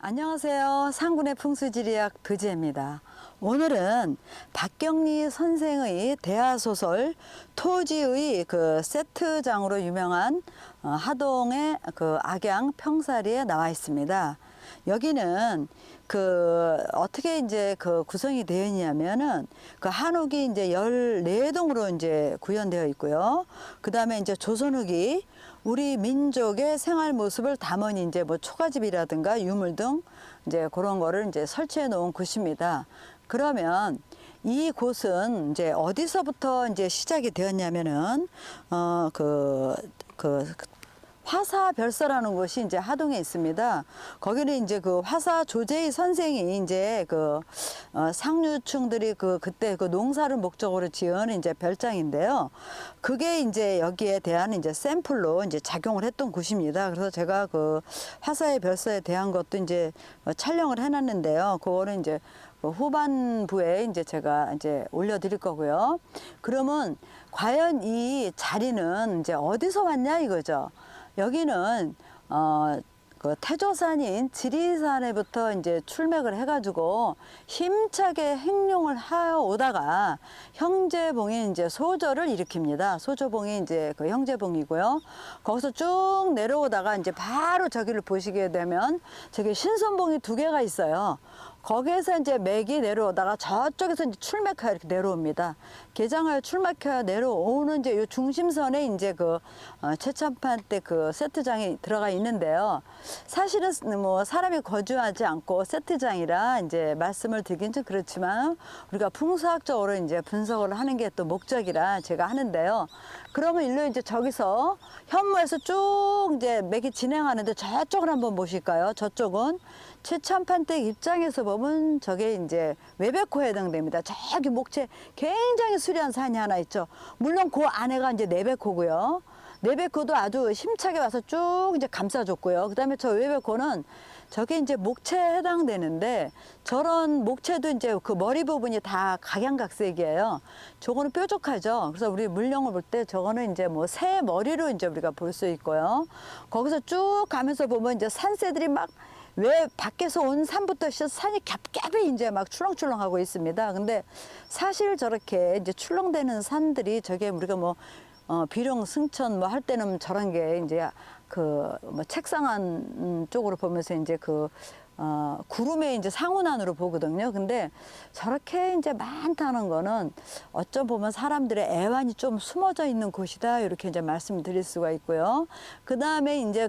안녕하세요. 상군의 풍수지리학 드지혜입니다. 오늘은 박경리 선생의 대하소설 토지의 그 세트장으로 유명한 하동의 그 악양 평사리에 나와 있습니다. 여기는 어떻게 이제 그 구성이 되어 있냐면은 그 한옥이 이제 14동으로 이제 구현되어 있고요. 그 다음에 이제 조선후기 우리 민족의 생활 모습을 담은 이제 뭐 초가집이라든가 유물 등 이제 그런 거를 이제 설치해 놓은 곳입니다. 그러면 이 곳은 이제 어디서부터 이제 시작이 되었냐면은 화사별서라는 곳이 이제 하동에 있습니다. 거기는 이제 그 화사 조재희 선생이 이제 상류층들이 그때 그 농사를 목적으로 지은 이제 별장인데요. 그게 이제 여기에 대한 이제 샘플로 이제 작용을 했던 곳입니다. 그래서 제가 그 화사의 별서에 대한 것도 이제 촬영을 해놨는데요. 그거는 이제 후반부에 이제 제가 이제 올려드릴 거고요. 그러면 과연 이 자리는 이제 어디서 왔냐 이거죠. 여기는 그 태조산인 지리산에부터 이제 출맥을 해가지고 힘차게 행룡을 하여 오다가 형제봉이 이제 소조를 일으킵니다. 소조봉이 이제 그 형제봉이고요. 거기서 쭉 내려오다가 이제 바로 저기를 보시게 되면 저기 신선봉이 2개가 있어요. 거기에서 이제 맥이 내려오다가 저쪽에서 이제 출맥하여 이렇게 내려옵니다. 개장하여 출맥하여 내려오는 이제 요 중심선에 이제 최참판 때 그 세트장이 들어가 있는데요. 사실은 뭐 사람이 거주하지 않고 세트장이라 이제 말씀을 드긴 좀 그렇지만 우리가 풍수학적으로 이제 분석을 하는 게 또 목적이라 제가 하는데요. 그러면 일로 이제 저기서 현무에서 쭉 이제 맥이 진행하는데 저쪽을 한번 보실까요? 저쪽은 최참판댁 입장에서 보면 저게 이제 외백호에 해당됩니다. 저기 목체 굉장히 수려한 산이 하나 있죠. 물론 그 안에가 이제 내백호고요. 내백호도 아주 힘차게 와서 쭉 이제 감싸줬고요. 그 다음에 저 외백호는 저게 이제 목체에 해당되는데 저런 목체도 이제 그 머리 부분이 다 각양각색이에요. 저거는 뾰족하죠. 그래서 우리 물령을 볼 때 저거는 이제 뭐 새 머리로 이제 우리가 볼 수 있고요. 거기서 쭉 가면서 보면 이제 산새들이 막 왜 밖에서 온 산부터 시작해서 산이 겹겹이 이제 막 출렁출렁하고 있습니다. 근데 사실 저렇게 이제 출렁대는 산들이 저게 우리가 뭐 비룡 승천 뭐 할 때는 저런 게 이제 뭐 책상안 쪽으로 보면서 이제 구름의 이제 상운안으로 보거든요. 근데 저렇게 이제 많다는 거는 어쩜 보면 사람들의 애환이 좀 숨어져 있는 곳이다. 이렇게 이제 말씀드릴 수가 있고요. 그 다음에 이제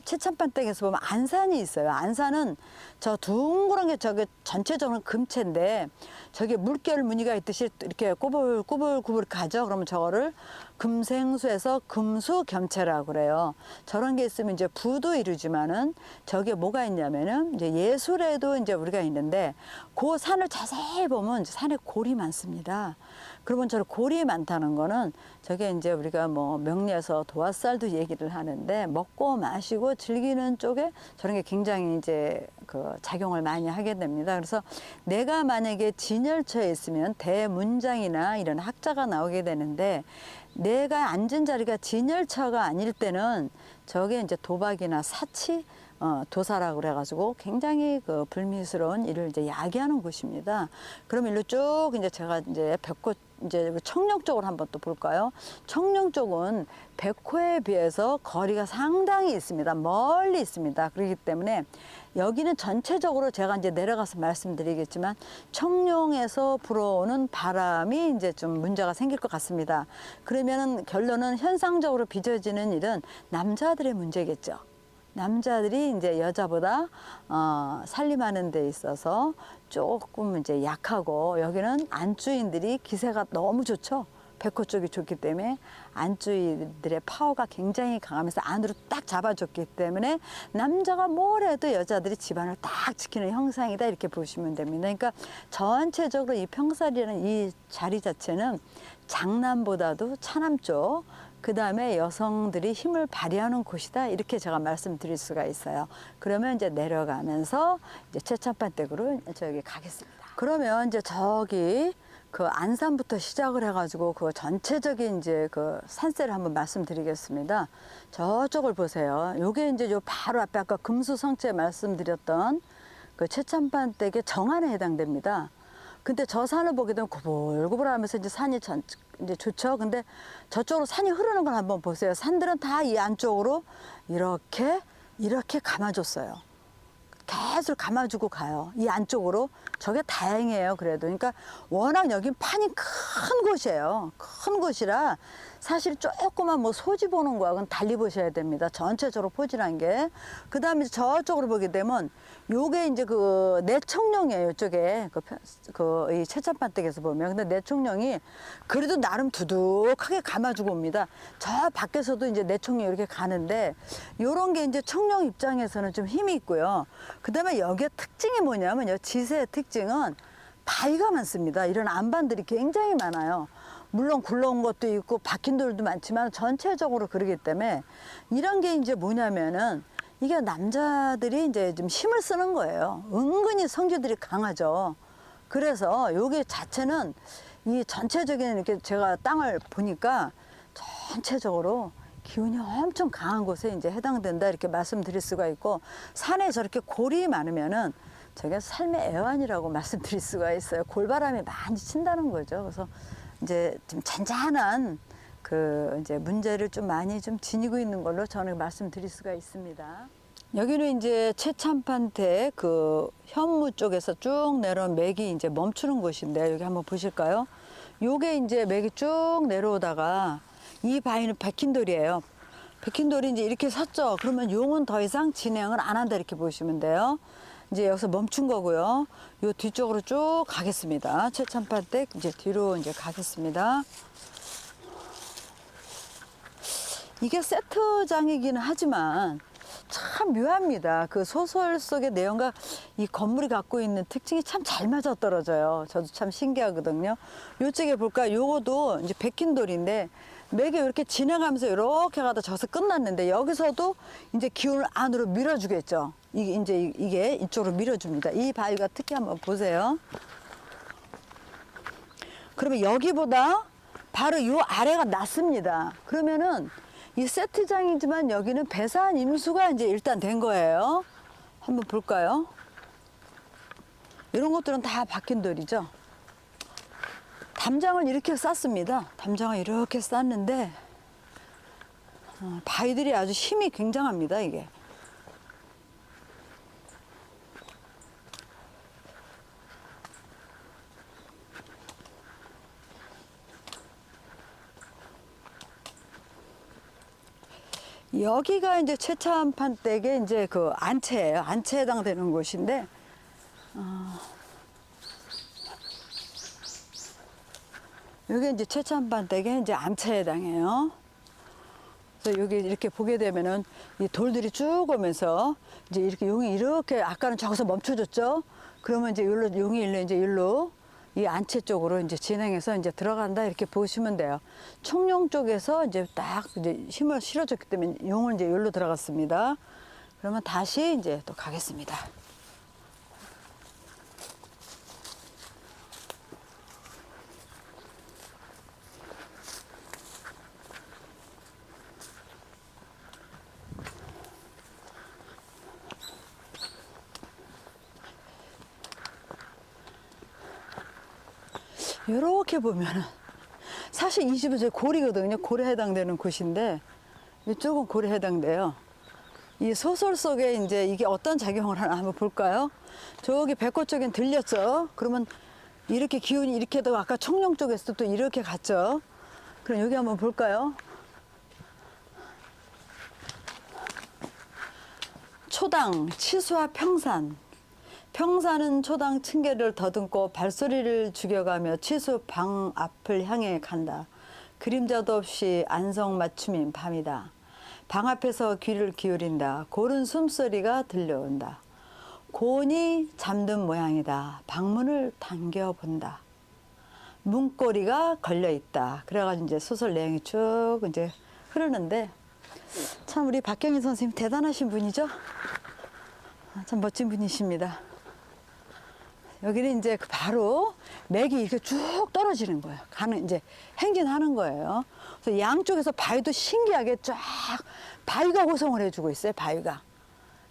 최참판댁에서 보면 안산이 있어요. 안산은 저 둥그런 게 저게 전체적으로 금체인데 저게 물결 무늬가 있듯이 이렇게 꼬불꼬불 가죠. 그러면 저거를 금생수에서 금수겸체라고 그래요. 저런 게 있으면 이제 부도 이루지만은 저게 뭐가 있냐면은 이제 예술에도 이제 우리가 있는데 그 산을 자세히 보면 이제 산에 골이 많습니다. 그러면 저런 골이 많다는 거는 저게 이제 우리가 뭐 명리에서 도화살도 얘기를 하는데 먹고 마시고 즐기는 쪽에 저런 게 굉장히 이제 작용을 많이 하게 됩니다. 그래서 내가 만약에 진열처에 있으면 대문장이나 이런 학자가 나오게 되는데 내가 앉은 자리가 진열처가 아닐 때는 저게 이제 도박이나 사치, 도사라고 그래가지고 굉장히 불미스러운 일을 이제 야기하는 곳입니다. 그럼 일로 쭉 이제 제가 이제 백호 이제 청룡 쪽을 한번 또 볼까요? 청룡 쪽은 백호에 비해서 거리가 상당히 있습니다. 멀리 있습니다. 그렇기 때문에 여기는 전체적으로 제가 이제 내려가서 말씀드리겠지만 청룡에서 불어오는 바람이 이제 좀 문제가 생길 것 같습니다. 그러면은 결론은 현상적으로 빚어지는 일은 남자들의 문제겠죠. 남자들이 이제 여자보다 살림하는 데 있어서 조금 이제 약하고 여기는 안주인들이 기세가 너무 좋죠. 백호 쪽이 좋기 때문에 안주인들의 파워가 굉장히 강하면서 안으로 딱 잡아줬기 때문에 남자가 뭘 해도 여자들이 집안을 딱 지키는 형상이다 이렇게 보시면 됩니다. 그러니까 전체적으로 이 평사리라는 이 자리 자체는 장남보다도 차남 쪽 그 다음에 여성들이 힘을 발휘하는 곳이다 이렇게 제가 말씀드릴 수가 있어요. 그러면 이제 내려가면서 이제 최참판댁으로 저기 가겠습니다. 그러면 이제 저기 그 안산부터 시작을 해가지고 그 전체적인 이제 그 산세를 한번 말씀드리겠습니다. 저쪽을 보세요. 요게 이제 요 바로 앞에 아까 금수성체 말씀드렸던 그 최참판댁의 정안에 해당됩니다. 근데 저 산을 보게 되면 고불고불하면서 이제 산이 이제 좋죠. 근데 저쪽으로 산이 흐르는 걸 한번 보세요. 산들은 다 이 안쪽으로 이렇게 감아줬어요. 계속 감아주고 가요. 이 안쪽으로. 저게 다행이에요. 그래도. 그러니까 워낙 여긴 판이 큰 곳이에요. 큰 곳이라 사실 조그만 뭐 소지 보는 거하고는 달리 보셔야 됩니다. 전체적으로 포진한 게. 그 다음에 저쪽으로 보게 되면 요게 이제 그 내청룡이에요. 이쪽에. 이 최참판댁에서 보면. 근데 내청룡이 그래도 나름 두둑하게 감아주고 옵니다. 저 밖에서도 이제 내청룡이 이렇게 가는데 요런 게 이제 청룡 입장에서는 좀 힘이 있고요. 그 다음에 여기에 특징이 뭐냐면 요 지세의 특징은 바위가 많습니다. 이런 안반들이 굉장히 많아요. 물론 굴러온 것도 있고 박힌 돌도 많지만 전체적으로 그러기 때문에 이런 게 이제 뭐냐면은 이게 남자들이 이제 좀 힘을 쓰는 거예요. 은근히 성질들이 강하죠. 그래서 여기 자체는 이 전체적인 이렇게 제가 땅을 보니까 전체적으로 기운이 엄청 강한 곳에 이제 해당된다 이렇게 말씀드릴 수가 있고 산에 저렇게 골이 많으면은 저게 삶의 애환이라고 말씀드릴 수가 있어요. 골바람이 많이 친다는 거죠. 그래서 이제 좀 잔잔한 그 이제 문제를 좀 많이 좀 지니고 있는 걸로 저는 말씀드릴 수가 있습니다. 여기는 이제 최참판댁 그 현무 쪽에서 쭉 내려온 맥이 이제 멈추는 곳인데 여기 한번 보실까요? 요게 이제 맥이 쭉 내려오다가 이 바위는 백힌돌이에요. 백힌돌이 이제 이렇게 섰죠. 그러면 용은 더 이상 진행을 안 한다 이렇게 보시면 돼요. 이제 여기서 멈춘 거고요. 요 뒤쪽으로 쭉 가겠습니다. 최참판댁 이제 뒤로 이제 가겠습니다. 이게 세트장이기는 하지만 참 묘합니다. 그 소설 속의 내용과 이 건물이 갖고 있는 특징이 참 잘 맞아떨어져요. 저도 참 신기하거든요. 요쪽에 볼까? 요거도 이제 백힌돌인데 맥이 이렇게 지나가면서 이렇게 가다 저기서 끝났는데 여기서도 이제 기운을 안으로 밀어주겠죠. 이게 이쪽으로 밀어줍니다. 이 바위가 특히 한번 보세요. 그러면 여기보다 바로 요 아래가 낮습니다. 그러면은 이 세트장이지만 여기는 배산 임수가 이제 일단 된 거예요. 한번 볼까요? 이런 것들은 다 박힌 돌이죠. 담장을 이렇게 쌌습니다. 담장을 이렇게 쌌는데 바위들이 아주 힘이 굉장합니다. 이게. 여기가 이제 최참판댁의 이제 그 안채예요. 안채에 해당되는 곳인데, 여기 이제 최참판댁의 이제 안채에 해당해요. 그래서 여기 이렇게 보게 되면은 이 돌들이 쭉 오면서 이제 이렇게 용이 이렇게 아까는 저기서 멈춰졌죠. 그러면 이제 용이 일로 이제 일로 이 안채 쪽으로 이제 진행해서 이제 들어간다 이렇게 보시면 돼요. 청룡 쪽에서 이제 딱 이제 힘을 실어줬기 때문에 용은 이제 여기로 들어갔습니다. 그러면 다시 이제 또 가겠습니다. 이렇게 보면은 사실 이 집은 제 고리거든요. 고리에 해당되는 곳인데 이쪽은 고리에 해당돼요. 이 소설 속에 이제 이게 어떤 작용을 하나 한번 볼까요? 저기 백호 쪽엔 들렸죠. 그러면 이렇게 기운이 이렇게 도 아까 청룡 쪽에서도 또 이렇게 갔죠. 그럼 여기 한번 볼까요? 초당, 치수와 평산. 평산은 초당 층계를 더듬고 발소리를 죽여가며 치수 방 앞을 향해 간다. 그림자도 없이 안성맞춤인 밤이다. 방 앞에서 귀를 기울인다. 고른 숨소리가 들려온다. 곤이 잠든 모양이다. 방문을 당겨본다. 문고리가 걸려있다. 그래가지고 이제 소설 내용이 쭉 이제 흐르는데 참 우리 박경희 선생님 대단하신 분이죠? 참 멋진 분이십니다. 여기는 이제 바로 맥이 이렇게 쭉 떨어지는 거예요. 이제 행진하는 거예요. 그래서 양쪽에서 바위도 신기하게 쫙 바위가 호송을 해주고 있어요. 바위가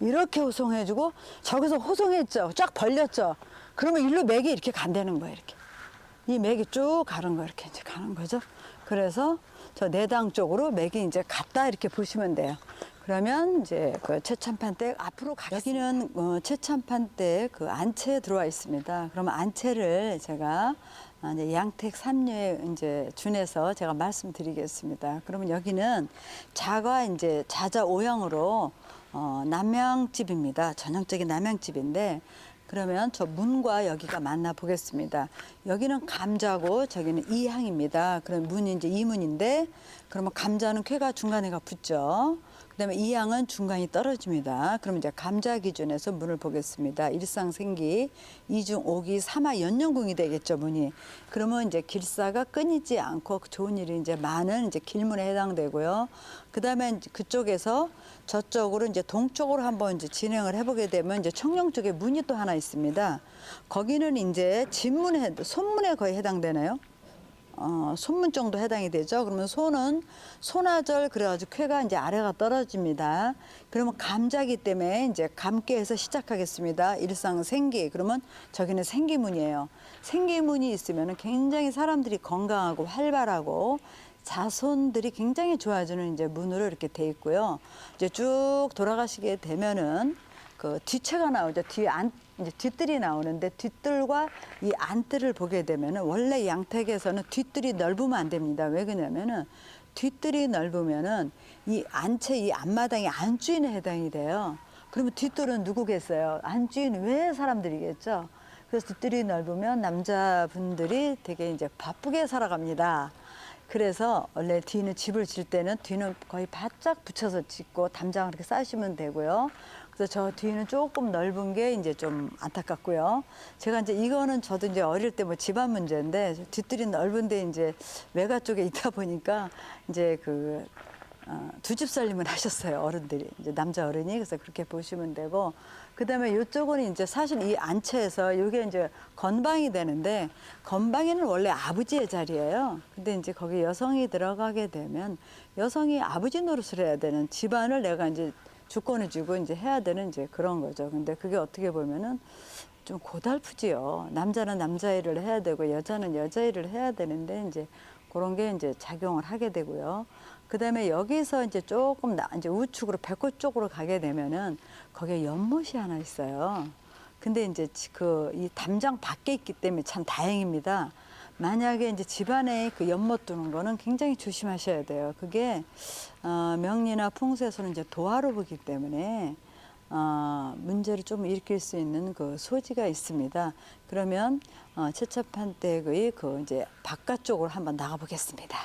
이렇게 호송해주고 저기서 호송했죠. 쫙 벌렸죠. 그러면 일로 맥이 이렇게 간다는 거예요. 이렇게 이 맥이 쭉 가는 거 이렇게 이제 가는 거죠. 그래서 저 내당 쪽으로 맥이 이제 갔다 이렇게 보시면 돼요. 그러면 이제 그 최참판댁 앞으로 가겠습니다. 여기는 최참판댁 그 안채에 들어와 있습니다. 그러면 안채를 제가 이제 양택 삼류에 이제 준해서 제가 말씀드리겠습니다. 그러면 여기는 자가 이제 자자 오형으로 남양집입니다. 전형적인 남양집인데 그러면 저 문과 여기가 만나 보겠습니다. 여기는 감자고 저기는 이향입니다. 그럼 문이 이제 이문인데 그러면 감자는 쾌가 중간에가 붙죠. 그다음에 이향은 중간이 떨어집니다. 그러면 이제 감자 기준에서 문을 보겠습니다. 일상생기, 이중오기, 삼화 연년궁이 되겠죠, 문이. 그러면 이제 길사가 끊이지 않고 좋은 일이 이제 많은 이제 길문에 해당되고요. 그다음에 그쪽에서 저쪽으로 이제 동쪽으로 한번 이제 진행을 해보게 되면 이제 청령 쪽에 문이 또 하나 있습니다. 거기는 이제 진문에, 손문에 거의 해당되나요? 손문 정도 해당이 되죠. 그러면 손은 손화절 그래가지고 쾌가 이제 아래가 떨어집니다. 그러면 감자기 때문에 이제 감께에서 시작하겠습니다. 일상생기 그러면 저기는 생기문이에요. 생기문이 있으면 굉장히 사람들이 건강하고 활발하고 자손들이 굉장히 좋아지는 이제 문으로 이렇게 돼 있고요. 이제 쭉 돌아가시게 되면은 그 뒤채가 나오죠. 이제 뒷뜰이 나오는데 뒷뜰과 이 안뜰을 보게 되면은 원래 양택에서는 뒷뜰이 넓으면 안 됩니다. 왜 그러냐면은 뒷뜰이 넓으면은 이 안채 이 앞마당이 안주인에 해당이 돼요. 그러면 뒷뜰은 누구겠어요? 안주인 외 사람들이겠죠. 그래서 뒷뜰이 넓으면 남자분들이 되게 이제 바쁘게 살아갑니다. 그래서 원래 뒤는 집을 질 때는 뒤는 거의 바짝 붙여서 짓고 담장을 이렇게 쌓으시면 되고요. 그래서 저 뒤는 조금 넓은 게 이제 좀 안타깝고요. 제가 이제 이거는 저도 이제 어릴 때 뭐 집안 문제인데 뒷뜰이 넓은데 이제 외가 쪽에 있다 보니까 이제 그 두 집 살림을 하셨어요. 어른들이 이제 남자 어른이. 그래서 그렇게 보시면 되고 그다음에 이쪽은 이제 사실 이 안채에서 이게 이제 건방이 되는데 건방에는 원래 아버지의 자리예요. 근데 이제 거기 여성이 들어가게 되면 여성이 아버지 노릇을 해야 되는 집안을 내가 이제 주권을 쥐고 이제 해야 되는 이제 그런 거죠. 근데 그게 어떻게 보면은 좀 고달프지요. 남자는 남자 일을 해야 되고 여자는 여자 일을 해야 되는데 이제 그런 게 이제 작용을 하게 되고요. 그다음에 여기서 이제 조금 이제 우측으로 백호 쪽으로 가게 되면은 거기에 연못이 하나 있어요. 근데 이제 그 이 담장 밖에 있기 때문에 참 다행입니다. 만약에 이제 집안에 그 연못 두는 거는 굉장히 조심하셔야 돼요. 그게 명리나 풍수에서는 이제 도화로 보기 때문에 문제를 좀 일으킬 수 있는 그 소지가 있습니다. 그러면 최첩한댁의 그 이제 바깥쪽으로 한번 나가 보겠습니다.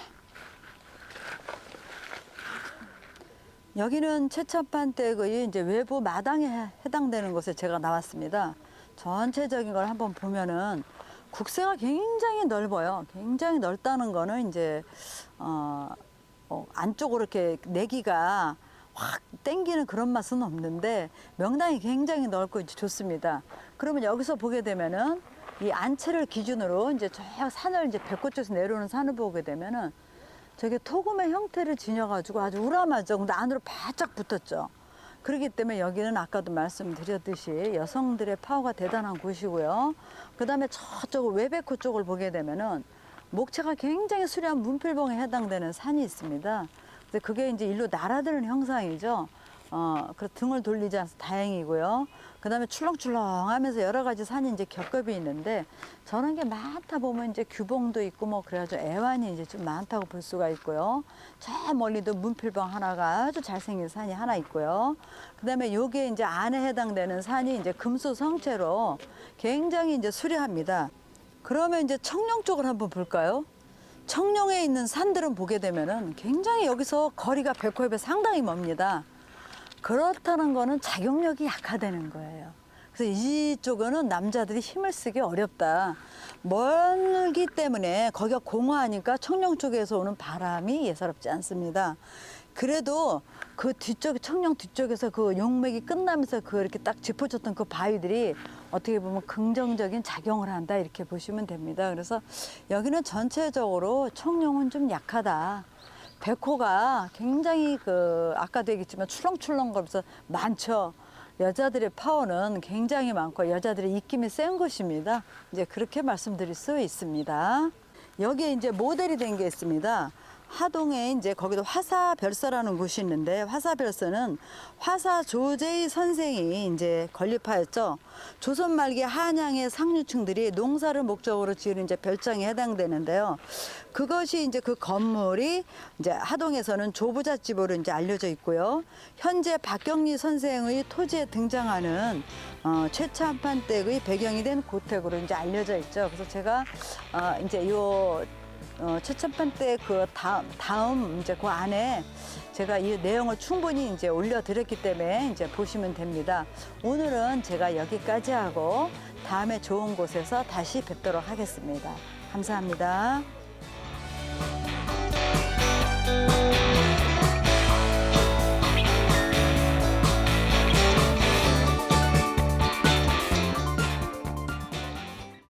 여기는 최첩한댁의 이제 외부 마당에 해당되는 곳에 제가 나왔습니다. 전체적인 걸 한번 보면은 국세가 굉장히 넓어요. 굉장히 넓다는 거는 이제 안쪽으로 이렇게 내기가 확 땡기는 그런 맛은 없는데 명당이 굉장히 넓고 이제 좋습니다. 그러면 여기서 보게 되면은 이 안채를 기준으로 이제 저 산을 이제 백호 쪽에서 내려오는 산을 보게 되면은 저게 토금의 형태를 지녀가지고 아주 우람하죠. 근데 안으로 바짝 붙었죠. 그렇기 때문에 여기는 아까도 말씀드렸듯이 여성들의 파워가 대단한 곳이고요. 그 다음에 저쪽 외백호 쪽을 보게 되면은 목체가 굉장히 수려한 문필봉에 해당되는 산이 있습니다. 근데 그게 이제 일로 날아드는 형상이죠. 그 등을 돌리지 않아서 다행이고요. 그 다음에 출렁출렁하면서 여러 가지 산이 이제 겹겹이 있는데 저런 게 많다 보면 이제 규봉도 있고 뭐 그래가지고 애완이 이제 좀 많다고 볼 수가 있고요. 저 멀리도 문필봉 하나가 아주 잘생긴 산이 하나 있고요. 그 다음에 요게 이제 안에 해당되는 산이 이제 금수 성체로 굉장히 이제 수려합니다. 그러면 이제 청룡 쪽을 한번 볼까요? 청룡에 있는 산들은 보게 되면은 굉장히 여기서 거리가 백호에 비해 상당히 멉니다. 그렇다는 거는 작용력이 약화되는 거예요. 그래서 이쪽은 남자들이 힘을 쓰기 어렵다. 멀기 때문에 거기가 공허하니까 청룡 쪽에서 오는 바람이 예사롭지 않습니다. 그래도 그 뒤쪽에 청령 뒤쪽에서 그 용맥이 끝나면서 그 이렇게 딱 짚어졌던 그 바위들이 어떻게 보면 긍정적인 작용을 한다 이렇게 보시면 됩니다. 그래서 여기는 전체적으로 청룡은 좀 약하다. 백호가 굉장히 그 아까도 얘기했지만 출렁출렁거리면서 많죠. 여자들의 파워는 굉장히 많고 여자들의 입김이 센 곳입니다. 이제 그렇게 말씀드릴 수 있습니다. 여기에 이제 모델이 된 게 있습니다. 하동에 이제 거기도 화사별서라는 곳이 있는데 화사별서는 화사 조제희 선생이 이제 건립하였죠. 조선 말기 한양의 상류층들이 농사를 목적으로 지은 이제 별장에 해당되는데요. 그것이 이제 그 건물이 이제 하동에서는 조부잣집으로 이제 알려져 있고요. 현재 박경리 선생의 토지에 등장하는 최참판 댁의 배경이 된 고택으로 이제 알려져 있죠. 그래서 제가 이제 요 최첨판 때 그 다음 이제 그 안에 제가 이 내용을 충분히 이제 올려드렸기 때문에 이제 보시면 됩니다. 오늘은 제가 여기까지 하고 다음에 좋은 곳에서 다시 뵙도록 하겠습니다. 감사합니다.